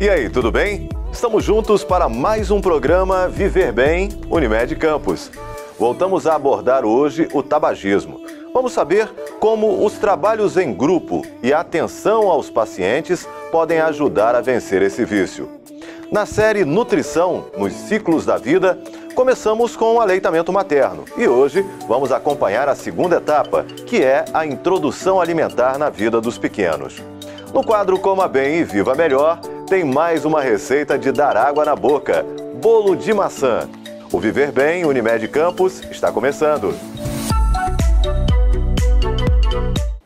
E aí, tudo bem? Estamos juntos para mais um programa Viver Bem Unimed Campos. Voltamos a abordar hoje o tabagismo. Vamos saber como os trabalhos em grupo e a atenção aos pacientes podem ajudar a vencer esse vício. Na série Nutrição nos Ciclos da Vida, começamos com o aleitamento materno e hoje vamos acompanhar a segunda etapa, que é a introdução alimentar na vida dos pequenos. No quadro Coma Bem e Viva Melhor, tem mais uma receita de dar água na boca, bolo de maçã. O Viver Bem Unimed Campos está começando.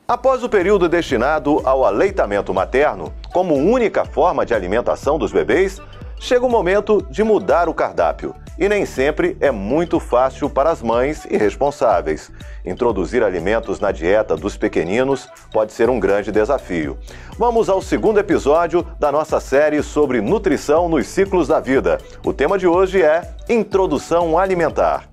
Após o período destinado ao aleitamento materno, como única forma de alimentação dos bebês, chega o momento de mudar o cardápio. E nem sempre é muito fácil para as mães e responsáveis. Introduzir alimentos na dieta dos pequeninos pode ser um grande desafio. Vamos ao segundo episódio da nossa série sobre nutrição nos ciclos da vida. O tema de hoje é Introdução Alimentar.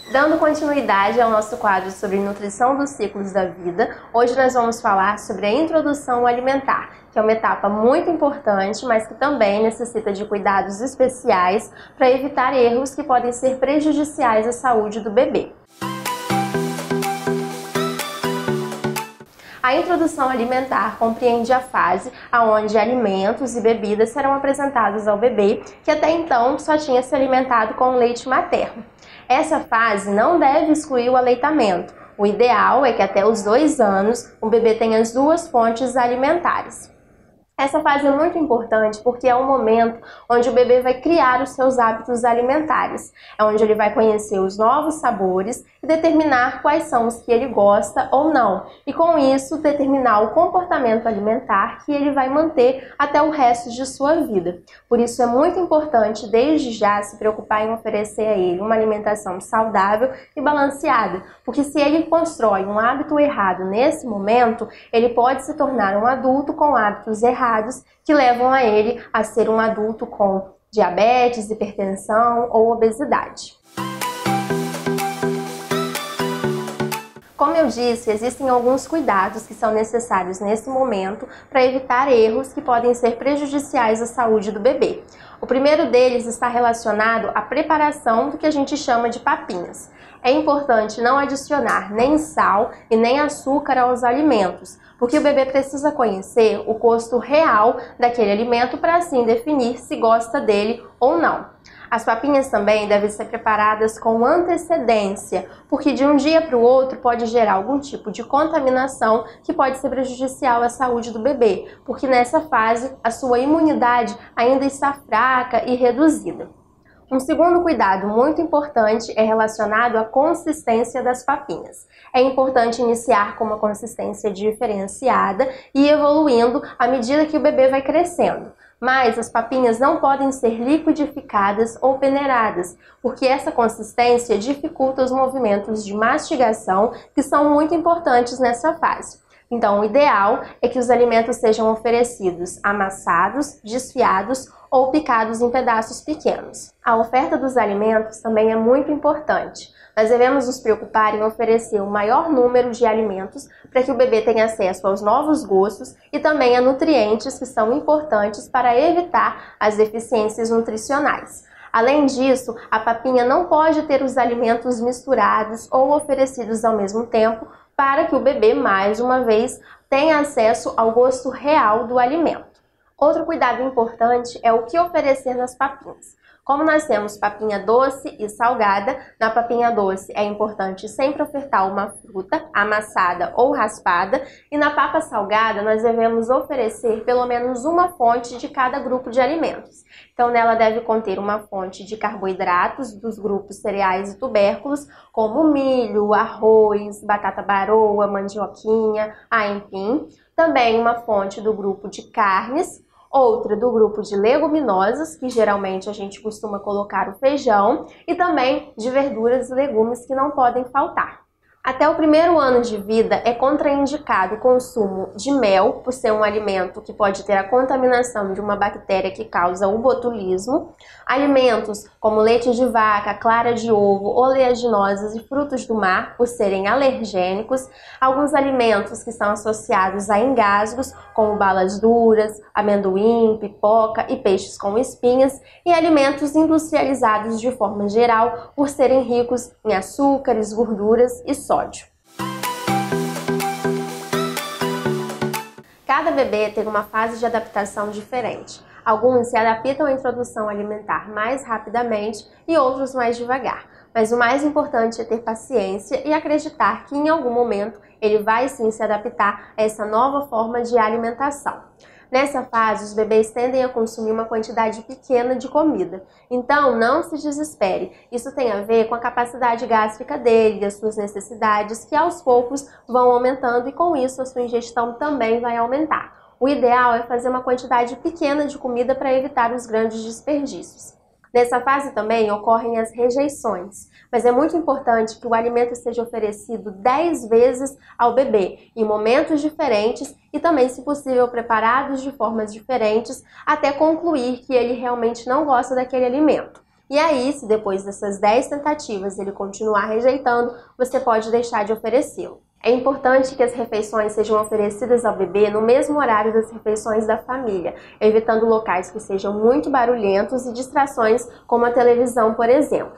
Dando continuidade ao nosso quadro sobre nutrição dos ciclos da vida, hoje nós vamos falar sobre a introdução alimentar, que é uma etapa muito importante, mas que também necessita de cuidados especiais para evitar erros que podem ser prejudiciais à saúde do bebê. A introdução alimentar compreende a fase onde alimentos e bebidas serão apresentados ao bebê, que até então só tinha se alimentado com leite materno. Essa fase não deve excluir o aleitamento. O ideal é que até os 2 anos o bebê tenha as 2 fontes alimentares. Essa fase é muito importante porque é o momento onde o bebê vai criar os seus hábitos alimentares. É onde ele vai conhecer os novos sabores e determinar quais são os que ele gosta ou não. E com isso determinar o comportamento alimentar que ele vai manter até o resto de sua vida. Por isso é muito importante desde já se preocupar em oferecer a ele uma alimentação saudável e balanceada. Porque se ele constrói um hábito errado nesse momento, ele pode se tornar um adulto com hábitos errados que levam a ele a ser um adulto com diabetes, hipertensão ou obesidade. Como eu disse, existem alguns cuidados que são necessários nesse momento para evitar erros que podem ser prejudiciais à saúde do bebê. O primeiro deles está relacionado à preparação do que a gente chama de papinhas. É importante não adicionar nem sal e nem açúcar aos alimentos, porque o bebê precisa conhecer o gosto real daquele alimento para assim definir se gosta dele ou não. As papinhas também devem ser preparadas com antecedência, porque de um dia para o outro pode gerar algum tipo de contaminação que pode ser prejudicial à saúde do bebê, porque nessa fase a sua imunidade ainda está fraca e reduzida. Um segundo cuidado muito importante é relacionado à consistência das papinhas. É importante iniciar com uma consistência diferenciada e evoluindo à medida que o bebê vai crescendo. Mas as papinhas não podem ser liquidificadas ou peneiradas, porque essa consistência dificulta os movimentos de mastigação que são muito importantes nessa fase. Então, o ideal é que os alimentos sejam oferecidos amassados, desfiados ou picados em pedaços pequenos. A oferta dos alimentos também é muito importante. Nós devemos nos preocupar em oferecer o maior número de alimentos para que o bebê tenha acesso aos novos gostos e também a nutrientes que são importantes para evitar as deficiências nutricionais. Além disso, a papinha não pode ter os alimentos misturados ou oferecidos ao mesmo tempo para que o bebê, mais uma vez, tenha acesso ao gosto real do alimento. Outro cuidado importante é o que oferecer nas papinhas. Como nós temos papinha doce e salgada, na papinha doce é importante sempre ofertar uma fruta amassada ou raspada e na papa salgada nós devemos oferecer pelo menos uma fonte de cada grupo de alimentos. Então nela deve conter uma fonte de carboidratos dos grupos cereais e tubérculos, como milho, arroz, batata baroa, mandioquinha, aipim. Também uma fonte do grupo de carnes, outra do grupo de leguminosas, que geralmente a gente costuma colocar o feijão, e também de verduras e legumes que não podem faltar. Até o primeiro ano de vida é contraindicado o consumo de mel, por ser um alimento que pode ter a contaminação de uma bactéria que causa o botulismo. Alimentos como leite de vaca, clara de ovo, oleaginosas e frutos do mar, por serem alergênicos. Alguns alimentos que são associados a engasgos, como balas duras, amendoim, pipoca e peixes com espinhas. E alimentos industrializados de forma geral, por serem ricos em açúcares, gorduras e sódio. Cada bebê tem uma fase de adaptação diferente. Alguns se adaptam à introdução alimentar mais rapidamente e outros mais devagar. Mas o mais importante é ter paciência e acreditar que em algum momento ele vai sim se adaptar a essa nova forma de alimentação. Nessa fase, os bebês tendem a consumir uma quantidade pequena de comida. Então, não se desespere. Isso tem a ver com a capacidade gástrica dele, as suas necessidades, que aos poucos vão aumentando e com isso a sua ingestão também vai aumentar. O ideal é fazer uma quantidade pequena de comida para evitar os grandes desperdícios. Nessa fase também ocorrem as rejeições, mas é muito importante que o alimento seja oferecido 10 vezes ao bebê, em momentos diferentes e também, se possível, preparados de formas diferentes, até concluir que ele realmente não gosta daquele alimento. E aí, se depois dessas 10 tentativas ele continuar rejeitando, você pode deixar de oferecê-lo. É importante que as refeições sejam oferecidas ao bebê no mesmo horário das refeições da família, evitando locais que sejam muito barulhentos e distrações como a televisão, por exemplo.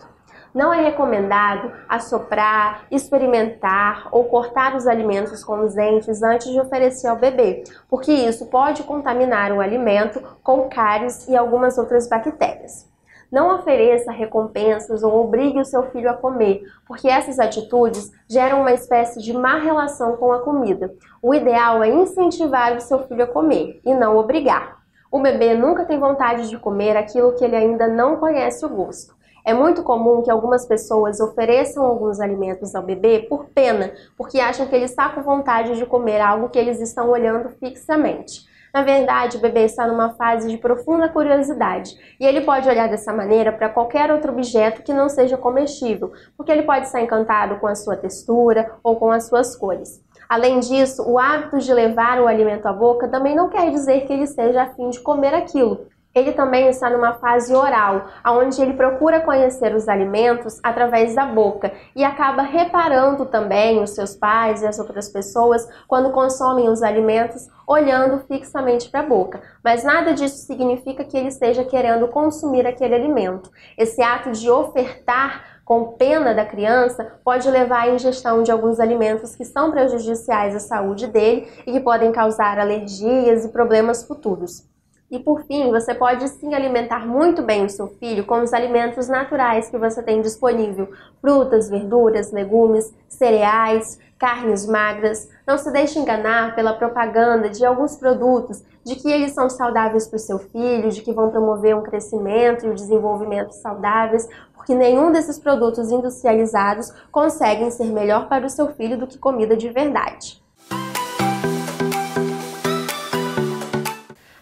Não é recomendado assoprar, experimentar ou cortar os alimentos com os dentes antes de oferecer ao bebê, porque isso pode contaminar o alimento com cáries e algumas outras bactérias. Não ofereça recompensas ou obrigue o seu filho a comer, porque essas atitudes geram uma espécie de má relação com a comida. O ideal é incentivar o seu filho a comer e não obrigar. O bebê nunca tem vontade de comer aquilo que ele ainda não conhece o gosto. É muito comum que algumas pessoas ofereçam alguns alimentos ao bebê por pena, porque acham que ele está com vontade de comer algo que eles estão olhando fixamente. Na verdade, o bebê está numa fase de profunda curiosidade e ele pode olhar dessa maneira para qualquer outro objeto que não seja comestível, porque ele pode estar encantado com a sua textura ou com as suas cores. Além disso, o hábito de levar o alimento à boca também não quer dizer que ele seja a fim de comer aquilo. Ele também está numa fase oral, onde ele procura conhecer os alimentos através da boca e acaba reparando também os seus pais e as outras pessoas quando consomem os alimentos olhando fixamente para a boca. Mas nada disso significa que ele esteja querendo consumir aquele alimento. Esse ato de ofertar com pena da criança pode levar à ingestão de alguns alimentos que são prejudiciais à saúde dele e que podem causar alergias e problemas futuros. E por fim, você pode sim alimentar muito bem o seu filho com os alimentos naturais que você tem disponível. Frutas, verduras, legumes, cereais, carnes magras. Não se deixe enganar pela propaganda de alguns produtos, de que eles são saudáveis para o seu filho, de que vão promover um crescimento e o desenvolvimento saudáveis, porque nenhum desses produtos industrializados conseguem ser melhor para o seu filho do que comida de verdade.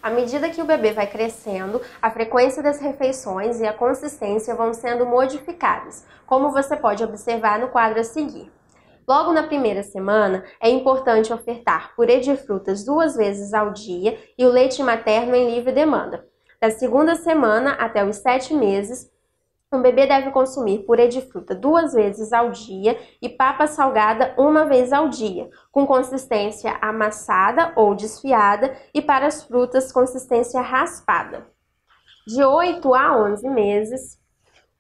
À medida que o bebê vai crescendo, a frequência das refeições e a consistência vão sendo modificadas, como você pode observar no quadro a seguir. Logo na primeira semana, é importante ofertar purê de frutas 2 vezes ao dia e o leite materno em livre demanda. Da segunda semana até os 7 meses, um bebê deve consumir purê de fruta 2 vezes ao dia e papa salgada 1 vez ao dia, com consistência amassada ou desfiada, e para as frutas, consistência raspada. De 8 a 11 meses,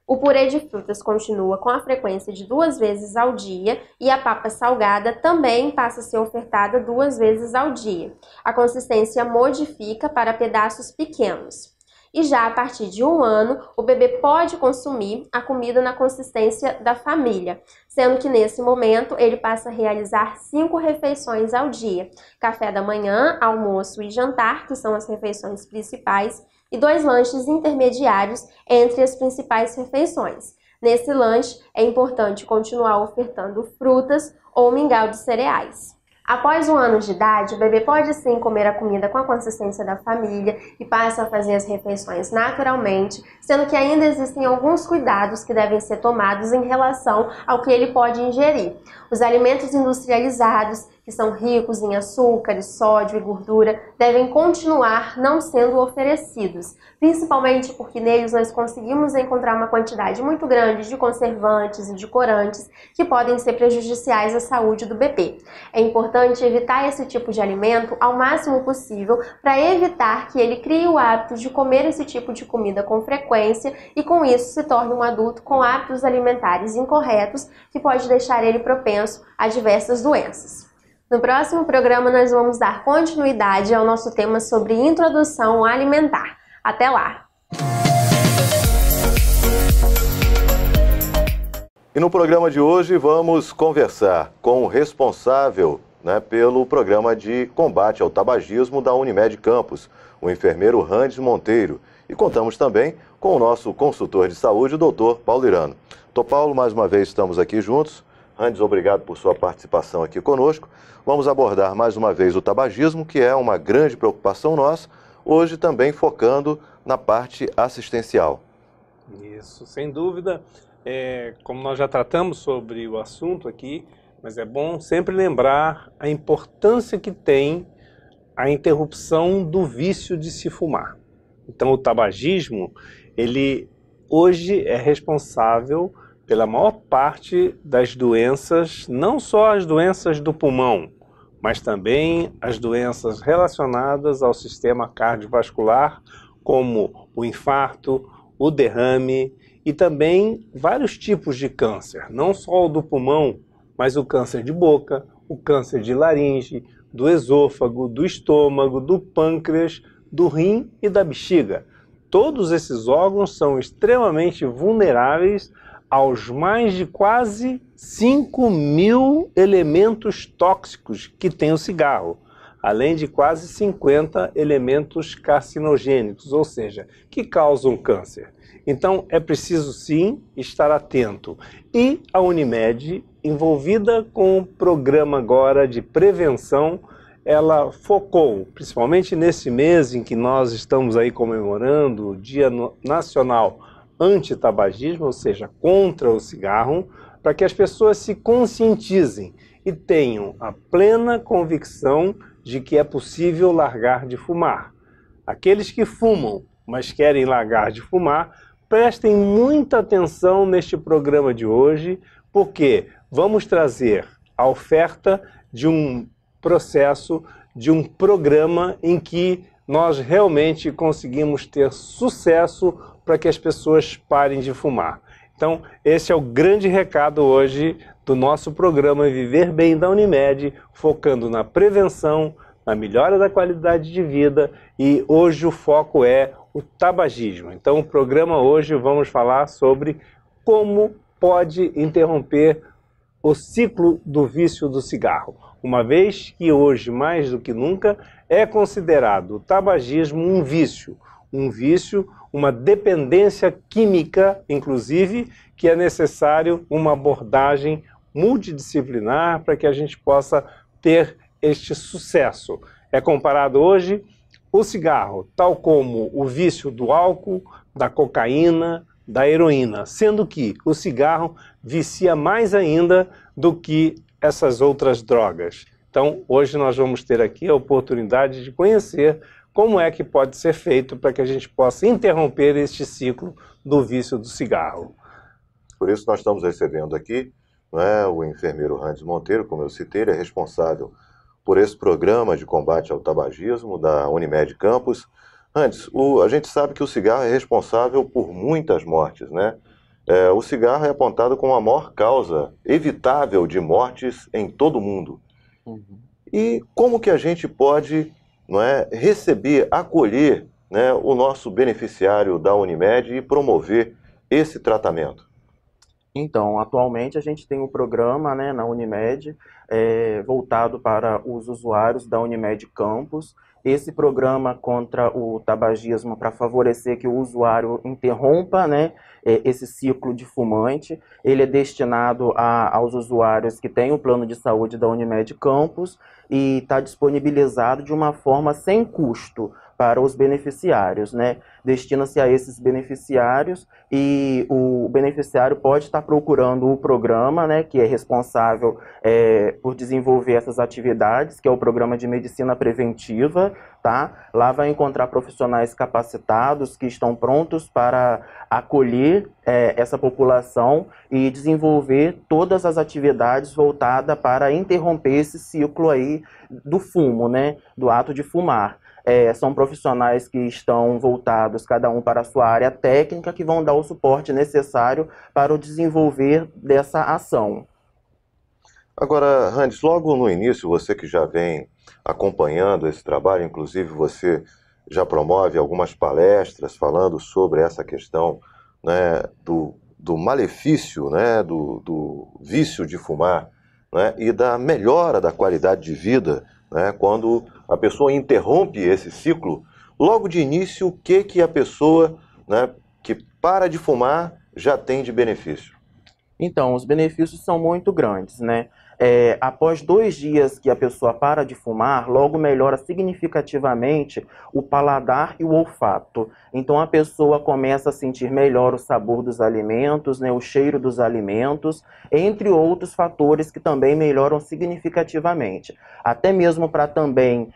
o purê de frutas continua com a frequência de 2 vezes ao dia e a papa salgada também passa a ser ofertada 2 vezes ao dia. A consistência modifica para pedaços pequenos. E já a partir de 1 ano, o bebê pode consumir a comida na consistência da família, sendo que nesse momento ele passa a realizar 5 refeições ao dia: café da manhã, almoço e jantar, que são as refeições principais, e 2 lanches intermediários entre as principais refeições. Nesse lanche, é importante continuar ofertando frutas ou mingau de cereais. Após 1 ano de idade, o bebê pode sim comer a comida com a consistência da família e passa a fazer as refeições naturalmente, sendo que ainda existem alguns cuidados que devem ser tomados em relação ao que ele pode ingerir. Os alimentos industrializados, que são ricos em açúcares, sódio e gordura, devem continuar não sendo oferecidos, principalmente porque neles nós conseguimos encontrar uma quantidade muito grande de conservantes e de corantes que podem ser prejudiciais à saúde do bebê. É importante evitar esse tipo de alimento ao máximo possível para evitar que ele crie o hábito de comer esse tipo de comida com frequência e com isso se torne um adulto com hábitos alimentares incorretos que pode deixar ele propenso a diversas doenças. No próximo programa nós vamos dar continuidade ao nosso tema sobre introdução alimentar. Até lá! E no programa de hoje vamos conversar com o responsável pelo programa de combate ao tabagismo da Unimed Campos, o enfermeiro Randes Monteiro. E contamos também com o nosso consultor de saúde, o Dr. Paulo Irano. Dr. Paulo, mais uma vez estamos aqui juntos. Randes, obrigado por sua participação aqui conosco. Vamos abordar mais uma vez o tabagismo, que é uma grande preocupação nossa, hoje também focando na parte assistencial. Isso, sem dúvida. Como nós já tratamos sobre o assunto aqui, mas é bom sempre lembrar a importância que tem a interrupção do vício de se fumar. Então o tabagismo, ele hoje é responsável pela maior parte das doenças, não só as doenças do pulmão, mas também as doenças relacionadas ao sistema cardiovascular, como o infarto, o derrame e também vários tipos de câncer, não só o do pulmão, mas o câncer de boca, o câncer de laringe, do esôfago, do estômago, do pâncreas, do rim e da bexiga. Todos esses órgãos são extremamente vulneráveis aos mais de quase 5.000 elementos tóxicos que tem o cigarro, além de quase 50 elementos carcinogênicos, ou seja, que causam câncer. Então é preciso sim estar atento. E a Unimed, envolvida com o programa agora de prevenção, ela focou, principalmente nesse mês em que nós estamos aí comemorando o Dia Nacional Antitabagismo, ou seja, contra o cigarro, para que as pessoas se conscientizem e tenham a plena convicção de que é possível largar de fumar. Aqueles que fumam, mas querem largar de fumar, prestem muita atenção neste programa de hoje, porque vamos trazer a oferta de um processo, de um programa em que nós realmente conseguimos ter sucesso para que as pessoas parem de fumar. Então, esse é o grande recado hoje do nosso programa Viver Bem da Unimed, focando na prevenção, na melhora da qualidade de vida, e hoje o foco é o tabagismo. Então, o programa hoje vamos falar sobre como pode interromper o ciclo do vício do cigarro, uma vez que hoje, mais do que nunca, é considerado o tabagismo um vício, uma dependência química, inclusive, que é necessário uma abordagem multidisciplinar para que a gente possa ter este sucesso. É comparado hoje o cigarro, tal como o vício do álcool, da cocaína, da heroína, sendo que o cigarro vicia mais ainda do que essas outras drogas. Então, hoje nós vamos ter aqui a oportunidade de conhecer como é que pode ser feito para que a gente possa interromper este ciclo do vício do cigarro. Por isso nós estamos recebendo aqui o enfermeiro Randes Monteiro, como eu citei, ele é responsável por esse programa de combate ao tabagismo da Unimed Campos. Randes, a gente sabe que o cigarro é responsável por muitas mortes, né? O cigarro é apontado como a maior causa evitável de mortes em todo o mundo. E como que a gente pode receber, acolher o nosso beneficiário da Unimed e promover esse tratamento? Então, atualmente a gente tem um programa, né, na Unimed, voltado para os usuários da Unimed Campus. Esse programa contra o tabagismo para favorecer que o usuário interrompa, né, esse ciclo de fumante. Ele é destinado aos usuários que têm o plano de saúde da Unimed Campus e está disponibilizado de uma forma sem custo para os beneficiários, né? Destina-se a esses beneficiários e o beneficiário pode estar procurando o programa, né, que é responsável por desenvolver essas atividades, que é o programa de medicina preventiva, tá? Lá vai encontrar profissionais capacitados que estão prontos para acolher essa população e desenvolver todas as atividades voltadas para interromper esse ciclo aí do fumo, né, do ato de fumar. São profissionais que estão voltados, cada um para a sua área técnica, que vão dar o suporte necessário para o desenvolver dessa ação. Agora, Randes, logo no início, você que já vem acompanhando esse trabalho, inclusive você já promove algumas palestras falando sobre essa questão, né, do malefício, né, do vício de fumar, né, e da melhora da qualidade de vida, né, quando a pessoa interrompe esse ciclo. Logo de início, o que a pessoa, né, que para de fumar já tem de benefício? Então, os benefícios são muito grandes, né? Após 2 dias que a pessoa para de fumar, logo melhora significativamente o paladar e o olfato. Então a pessoa começa a sentir melhor o sabor dos alimentos, né, o cheiro dos alimentos, entre outros fatores que também melhoram significativamente. Até mesmo para também,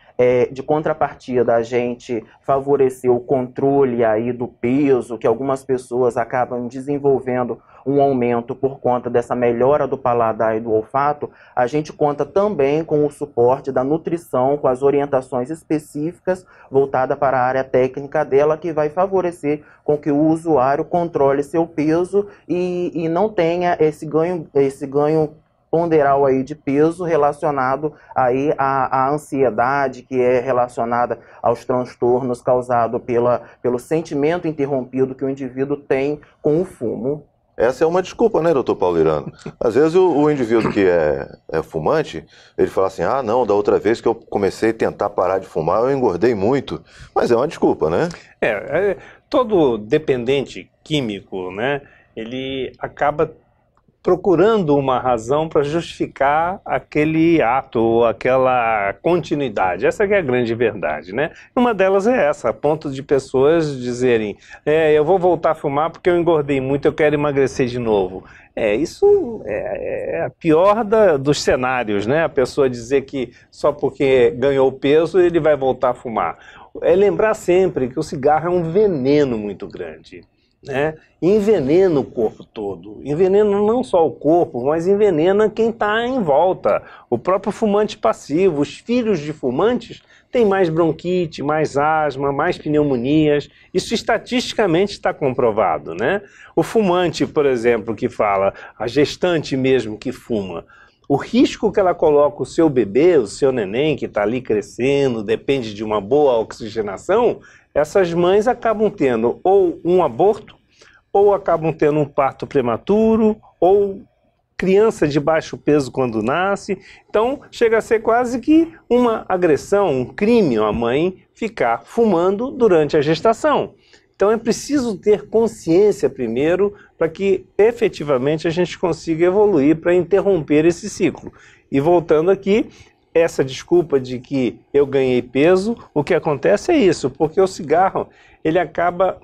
de contrapartida, a gente favorecer o controle aí do peso, que algumas pessoas acabam desenvolvendo um aumento por conta dessa melhora do paladar e do olfato. A gente conta também com o suporte da nutrição, com as orientações específicas voltadas para a área técnica dela, que vai favorecer com que o usuário controle seu peso e não tenha esse ganho ponderal aí de peso relacionado aí à ansiedade, que é relacionada aos transtornos causados pelo sentimento interrompido que o indivíduo tem com o fumo. Essa é uma desculpa, né, doutor Paulo Irano? Às vezes o indivíduo que é fumante, ele fala assim, ah, não, da outra vez que eu comecei a tentar parar de fumar, eu engordei muito. Mas é uma desculpa, né? Todo dependente químico, né, ele acaba procurando uma razão para justificar aquele ato ou aquela continuidade. Essa que é a grande verdade, né? Uma delas é essa, a ponto de pessoas dizerem, eu vou voltar a fumar porque eu engordei muito, eu quero emagrecer de novo. Isso é a pior dos cenários, né? A pessoa dizer que só porque ganhou peso ele vai voltar a fumar. É lembrar sempre que o cigarro é um veneno muito grande, né? Envenena o corpo todo, envenena não só o corpo, mas envenena quem está em volta. O próprio fumante passivo, os filhos de fumantes têm mais bronquite, mais asma, mais pneumonias. Isso estatisticamente está comprovado, né? O fumante, por exemplo, que fala, a gestante mesmo que fuma, o risco que ela coloca o seu bebê, o seu neném que está ali crescendo, depende de uma boa oxigenação, essas mães acabam tendo ou um aborto, ou acabam tendo um parto prematuro, ou criança de baixo peso quando nasce. Então chega a ser quase que uma agressão, um crime a mãe ficar fumando durante a gestação. Então é preciso ter consciência primeiro para que efetivamente a gente consiga evoluir para interromper esse ciclo. E voltando aqui, essa desculpa de que eu ganhei peso, o que acontece é isso, porque o cigarro ele acaba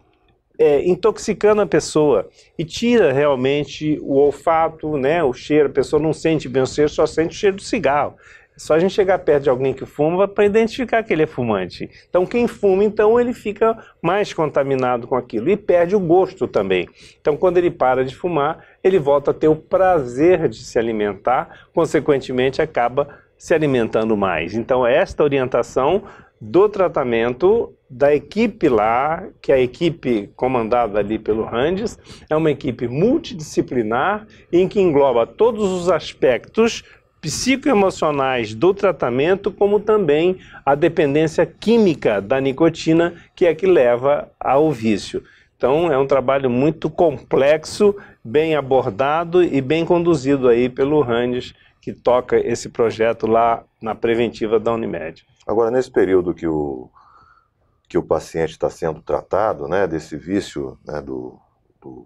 intoxicando a pessoa e tira realmente o olfato, né, o cheiro. A pessoa não sente bem o cheiro, só sente o cheiro do cigarro. É só a gente chegar perto de alguém que fuma para identificar que ele é fumante. Então quem fuma, então, ele fica mais contaminado com aquilo e perde o gosto também. Então quando ele para de fumar, ele volta a ter o prazer de se alimentar, consequentemente acaba se alimentando mais. Então esta orientação do tratamento da equipe lá, que é a equipe comandada ali pelo Randes, é uma equipe multidisciplinar em que engloba todos os aspectos psicoemocionais do tratamento, como também a dependência química da nicotina, que é que leva ao vício. Então é um trabalho muito complexo, bem abordado e bem conduzido aí pelo Randes, que toca esse projeto lá na preventiva da Unimed. Agora, nesse período que o paciente está sendo tratado, né, desse vício, né, do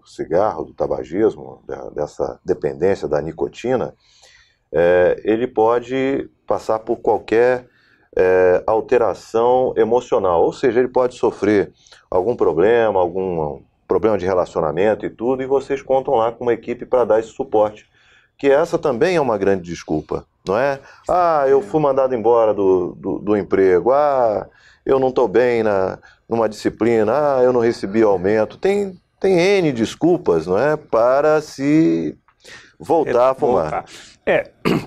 cigarro, do tabagismo, dessa dependência da nicotina, ele pode passar por qualquer alteração emocional, ou seja, ele pode sofrer algum problema de relacionamento e tudo, e vocês contam lá com uma equipe para dar esse suporte, que essa também é uma grande desculpa, não é? Ah, eu fui mandado embora do emprego, ah, eu não estou bem numa disciplina, ah, eu não recebi aumento, tem N desculpas, não é, para se voltar a fumar.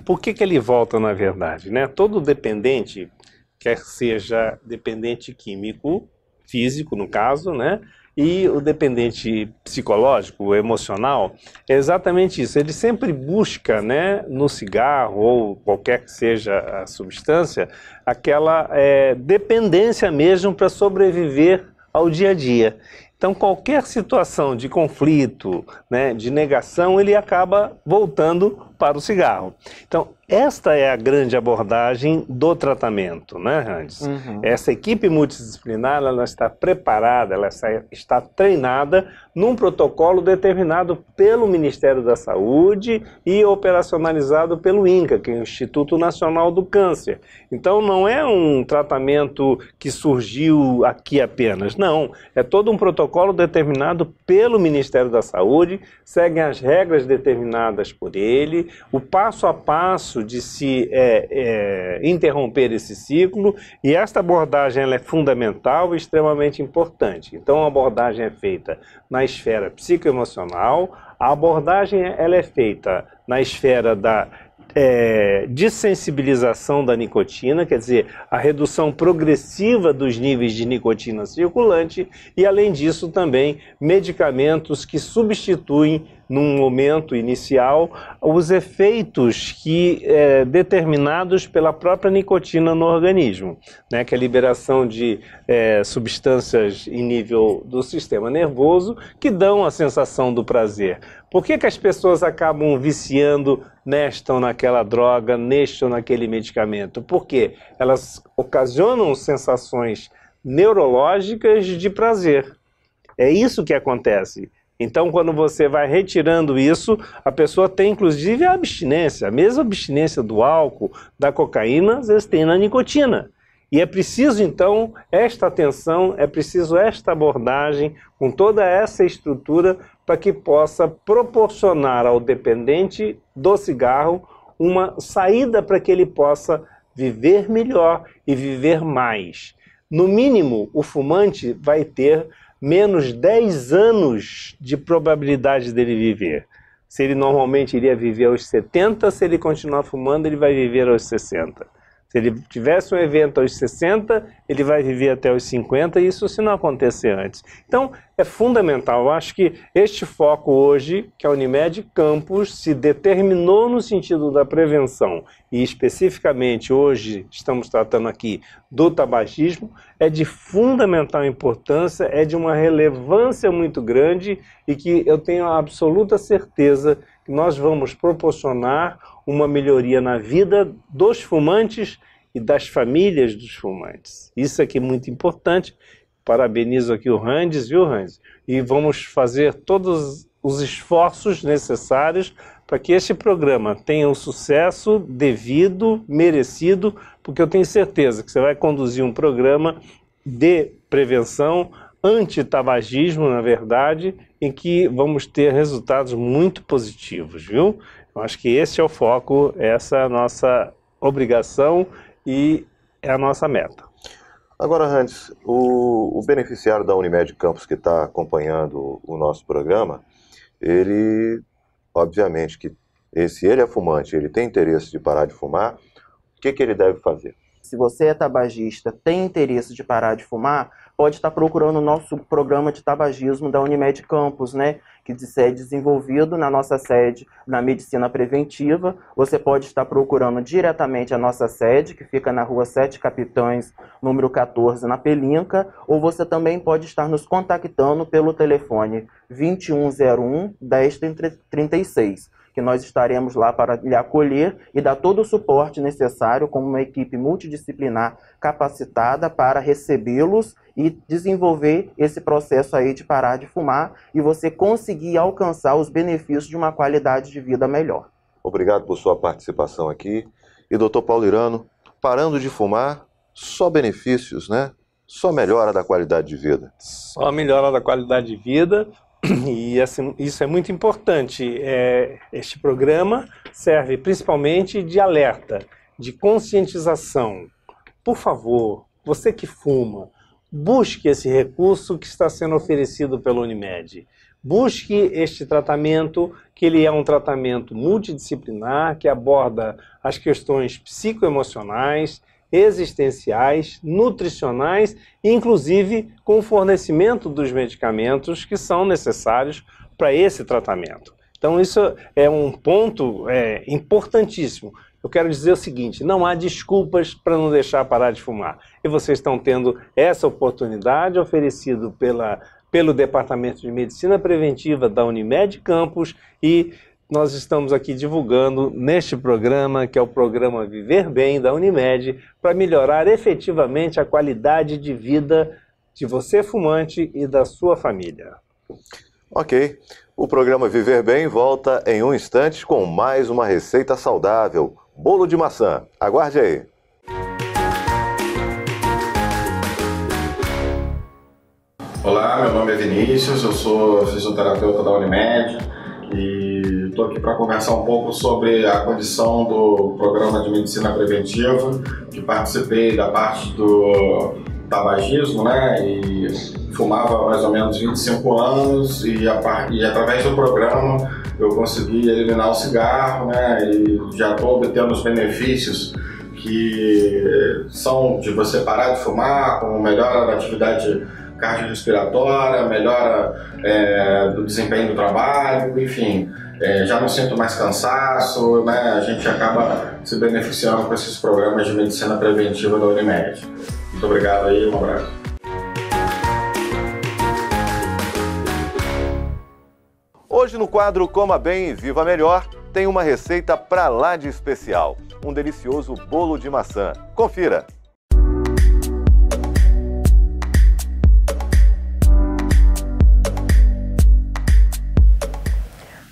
Por que ele volta, na verdade, né? Todo dependente, quer seja dependente químico, físico no caso, né? E o dependente psicológico, emocional, é exatamente isso. Ele sempre busca, né, no cigarro ou qualquer que seja a substância, aquela dependência mesmo para sobreviver ao dia a dia. Então, qualquer situação de conflito, né, de negação, ele acaba voltando para o cigarro. Então, esta é a grande abordagem do tratamento, né, Randes? Uhum. Essa equipe multidisciplinar, ela está preparada, ela está treinada num protocolo determinado pelo Ministério da Saúde e operacionalizado pelo INCA, que é o Instituto Nacional do Câncer. Então, não é um tratamento que surgiu aqui apenas, não. É todo um protocolo determinado pelo Ministério da Saúde, seguem as regras determinadas por ele, o passo a passo de se interromper esse ciclo, e esta abordagem ela é fundamental e extremamente importante. Então a abordagem é feita na esfera psicoemocional, a abordagem ela é feita na esfera da dessensibilização da nicotina, quer dizer, a redução progressiva dos níveis de nicotina circulante, e além disso também medicamentos que substituem num momento inicial os efeitos determinados pela própria nicotina no organismo, né, que é a liberação de substâncias em nível do sistema nervoso que dão a sensação do prazer. Por que as pessoas acabam viciando nesta ou naquela droga, neste ou naquele medicamento? Porque elas ocasionam sensações neurológicas de prazer. É isso que acontece. Então, quando você vai retirando isso, a pessoa tem inclusive a abstinência. A mesma abstinência do álcool, da cocaína, às vezes tem na nicotina. E é preciso, então, esta atenção, é preciso esta abordagem, com toda essa estrutura, para que possa proporcionar ao dependente do cigarro uma saída para que ele possa viver melhor e viver mais. No mínimo, o fumante vai ter menos 10 anos de probabilidade dele viver. Se ele normalmente iria viver aos 70, se ele continuar fumando, ele vai viver aos 60. Se ele tivesse um evento aos 60, ele vai viver até os 50, e isso se não acontecer antes. Então, é fundamental. Eu acho que este foco hoje, que a Unimed Campos se determinou no sentido da prevenção, e especificamente hoje estamos tratando aqui do tabagismo, é de fundamental importância, é de uma relevância muito grande, e que eu tenho a absoluta certeza que nós vamos proporcionar uma melhoria na vida dos fumantes e das famílias dos fumantes. Isso aqui é muito importante. Parabenizo aqui o Randes, viu, Randes? E vamos fazer todos os esforços necessários para que este programa tenha o sucesso devido, merecido, porque eu tenho certeza que você vai conduzir um programa de prevenção, anti-tabagismo, na verdade, em que vamos ter resultados muito positivos, viu? Eu acho que esse é o foco, essa é a nossa obrigação e é a nossa meta. Agora, Randes, o beneficiário da Unimed Campos que está acompanhando o nosso programa, ele, obviamente, se ele é fumante, ele tem interesse de parar de fumar, o que ele deve fazer? Se você é tabagista, tem interesse de parar de fumar, pode estar procurando o nosso programa de tabagismo da Unimed Campus, né? Que é desenvolvido na nossa sede na Medicina Preventiva. Você pode estar procurando diretamente a nossa sede, que fica na Rua 7 Capitães, número 14, na Pelinca, ou você também pode estar nos contactando pelo telefone 2101-1036, que nós estaremos lá para lhe acolher e dar todo o suporte necessário como uma equipe multidisciplinar capacitada para recebê-los e desenvolver esse processo aí de parar de fumar e você conseguir alcançar os benefícios de uma qualidade de vida melhor. Obrigado por sua participação aqui. E doutor Paulo Irano, parando de fumar, só benefícios, né? Só melhora da qualidade de vida. Só melhora da qualidade de vida. E assim, isso é muito importante. Este programa serve principalmente de alerta, de conscientização. Por favor, você que fuma, busque esse recurso que está sendo oferecido pela Unimed. Busque este tratamento, que ele é um tratamento multidisciplinar, que aborda as questões psicoemocionais, existenciais, nutricionais, inclusive com o fornecimento dos medicamentos que são necessários para esse tratamento. Então isso é um ponto importantíssimo. Eu quero dizer o seguinte, não há desculpas para não deixar parar de fumar. E vocês estão tendo essa oportunidade oferecida pelo Departamento de Medicina Preventiva da Unimed Campus e nós estamos aqui divulgando neste programa, que é o programa Viver Bem da Unimed, para melhorar efetivamente a qualidade de vida de você fumante e da sua família. Ok, o programa Viver Bem volta em um instante com mais uma receita saudável, bolo de maçã. Aguarde aí. Olá, meu nome é Vinícius, eu sou fisioterapeuta da Unimed e estou aqui para conversar um pouco sobre a condição do programa de medicina preventiva, que participei da parte do tabagismo, né, e fumava mais ou menos 25 anos e através do programa eu consegui eliminar o cigarro, né, e já estou obtendo os benefícios que são de você parar de fumar, como melhora da atividade cardiorrespiratória, melhora do desempenho do trabalho, enfim, já não sinto mais cansaço, né? A gente acaba se beneficiando com esses programas de medicina preventiva da Unimed. Muito obrigado aí, um abraço. Hoje no quadro Coma Bem e Viva Melhor, tem uma receita pra lá de especial, um delicioso bolo de maçã. Confira!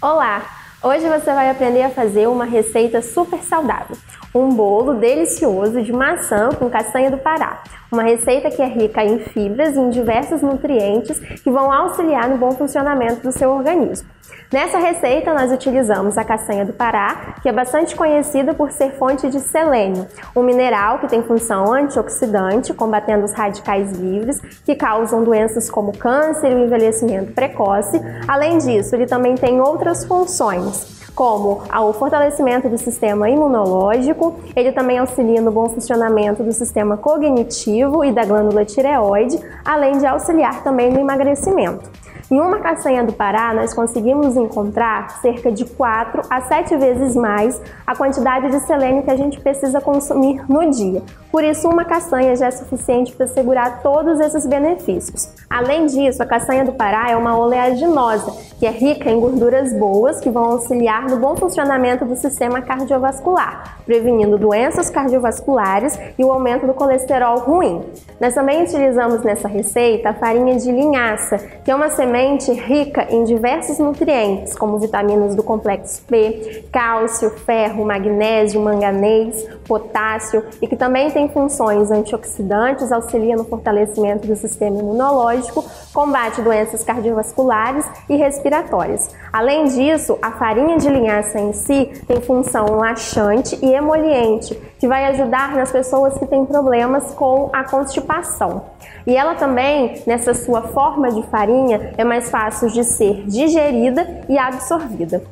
Olá! Hoje você vai aprender a fazer uma receita super saudável, um bolo delicioso de maçã com castanha do Pará. Uma receita que é rica em fibras e em diversos nutrientes que vão auxiliar no bom funcionamento do seu organismo. Nessa receita nós utilizamos a castanha do Pará, que é bastante conhecida por ser fonte de selênio, um mineral que tem função antioxidante, combatendo os radicais livres que causam doenças como câncer e o envelhecimento precoce. Além disso, ele também tem outras funções, como o fortalecimento do sistema imunológico, ele também auxilia no bom funcionamento do sistema cognitivo e da glândula tireoide, além de auxiliar também no emagrecimento. Em uma castanha do Pará, nós conseguimos encontrar cerca de 4 a 7 vezes mais a quantidade de selênio que a gente precisa consumir no dia. Por isso, uma castanha já é suficiente para assegurar todos esses benefícios. Além disso, a castanha do Pará é uma oleaginosa, que é rica em gorduras boas, que vão auxiliar no bom funcionamento do sistema cardiovascular, prevenindo doenças cardiovasculares e o aumento do colesterol ruim. Nós também utilizamos nessa receita a farinha de linhaça, que é uma semente rica em diversos nutrientes, como vitaminas do complexo B, cálcio, ferro, magnésio, manganês, potássio, e que também tem funções antioxidantes, auxilia no fortalecimento do sistema imunológico, combate doenças cardiovasculares e respiratórias. Além disso, a farinha de linhaça em si tem função laxante e emoliente, que vai ajudar nas pessoas que têm problemas com a constipação. E ela também, nessa sua forma de farinha, é mais fácil de ser digerida e absorvida.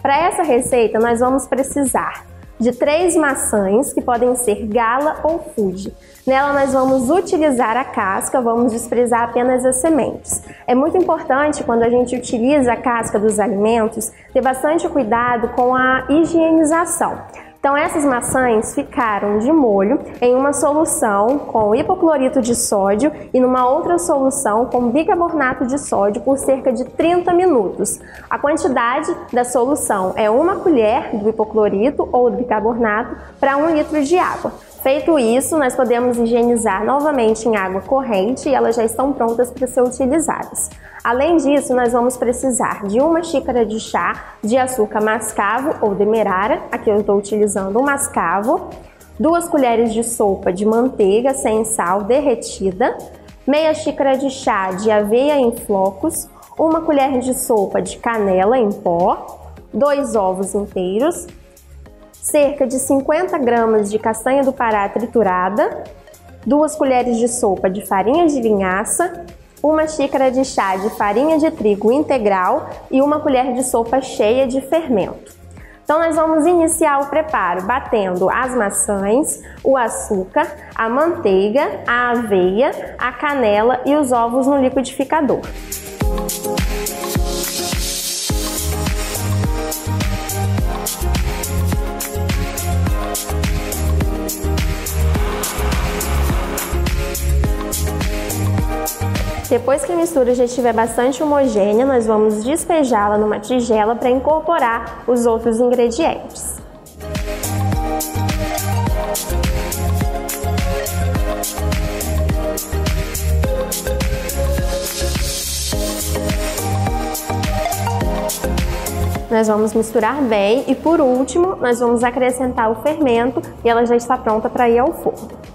Para essa receita, nós vamos precisar de 3 maçãs, que podem ser Gala ou Fuji. Nela nós vamos utilizar a casca, vamos desprezar apenas as sementes. É muito importante, quando a gente utiliza a casca dos alimentos, ter bastante cuidado com a higienização. Então essas maçãs ficaram de molho em uma solução com hipoclorito de sódio e numa outra solução com bicarbonato de sódio por cerca de 30 minutos. A quantidade da solução é 1 colher do hipoclorito ou do bicarbonato para 1 litro de água. Feito isso, nós podemos higienizar novamente em água corrente e elas já estão prontas para ser utilizadas. Além disso, nós vamos precisar de 1 xícara de chá de açúcar mascavo ou demerara, aqui eu estou utilizando o mascavo, 2 colheres de sopa de manteiga sem sal derretida, meia xícara de chá de aveia em flocos, 1 colher de sopa de canela em pó, 2 ovos inteiros, cerca de 50 gramas de castanha do Pará triturada, 2 colheres de sopa de farinha de linhaça, 1 xícara de chá de farinha de trigo integral e 1 colher de sopa cheia de fermento. Então nós vamos iniciar o preparo batendo as maçãs, o açúcar, a manteiga, a aveia, a canela e os ovos no liquidificador. Depois que a mistura já estiver bastante homogênea, nós vamos despejá-la numa tigela para incorporar os outros ingredientes. Nós vamos misturar bem e, por último, nós vamos acrescentar o fermento e ela já está pronta para ir ao forno.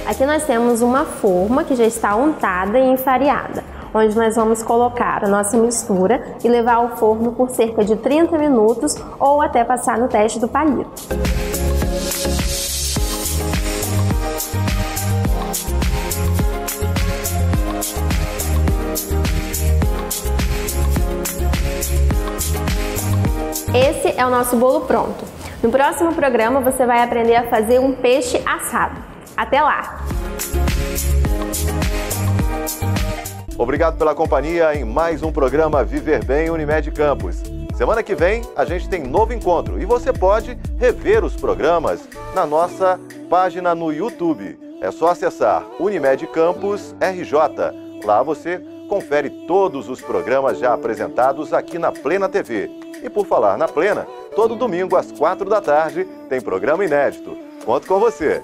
Aqui nós temos uma forma que já está untada e enfarinhada, onde nós vamos colocar a nossa mistura e levar ao forno por cerca de 30 minutos ou até passar no teste do palito. Esse é o nosso bolo pronto. No próximo programa você vai aprender a fazer um peixe assado. Até lá! Obrigado pela companhia em mais um programa Viver Bem Unimed Campos. Semana que vem a gente tem novo encontro e você pode rever os programas na nossa página no YouTube. É só acessar Unimed Campus RJ. Lá você confere todos os programas já apresentados aqui na Plena TV. E por falar na Plena, todo domingo às 4 da tarde tem programa inédito. Conto com você!